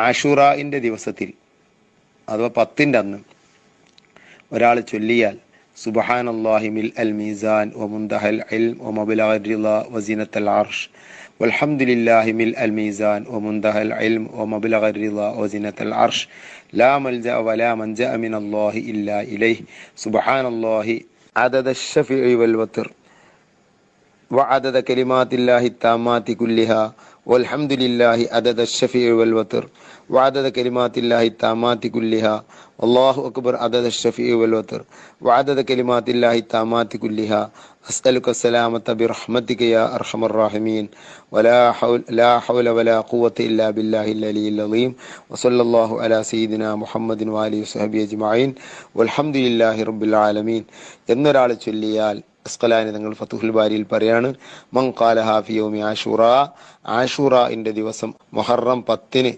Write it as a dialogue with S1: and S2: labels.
S1: ആഷൂറാഇൻ്റെ ദിവസത്തിൽ അഥവാ 10-ൻ്റെ അന്ന് ഒരാൾ ചൊല്ലിയാൽ സുബ്ഹാനല്ലാഹി മിൽ അൽ മീസാൻ വ മുൻതഹൽ ഇൽം വ മബ്ലഗർ റിള വ സിനത്തൽ അർഷ് വൽഹംദുലില്ലാഹി മിൽ അൽ മീസാൻ വ മുൻതഹൽ ഇൽം വ മബ്ലഗർ റിള വ സിനത്തൽ അർഷ് ലാ മൽജഅ വലാ മൻജഅ മിനല്ലാഹി ഇല്ലാ ഇലൈഹി സുബ്ഹാനല്ലാഹി അദദ അശ്ശഫീഇ വൽ വത്ർ وعدد كلمات الله التامات كلها والحمد لله عدد الشفيع والوتر وعدد كلمات الله التامات كلها الله أكبر عدد الشفيع والوتر وعدد كلمات الله التامات كلها أسألك السلامة برحمتك يا أرحم الراحمين لا حول ولا قوة إلا بالله العلي العظيم وصلى الله على سيدنا محمد وآله وصحبه أجمعين والحمد لله رب العالمين എന്നൊരാൾ ചൊല്ലിയാൽ അസ്ഖലാനി തങ്ങൾ ഫതുഹുൽ ബാരിയിൽ പറയാണ്, മൻ ഖാലഹാ ഫി യൗമി ആഷൂറ, ആഷൂറഇൻ്റെ ദിവസം മുഹറം 10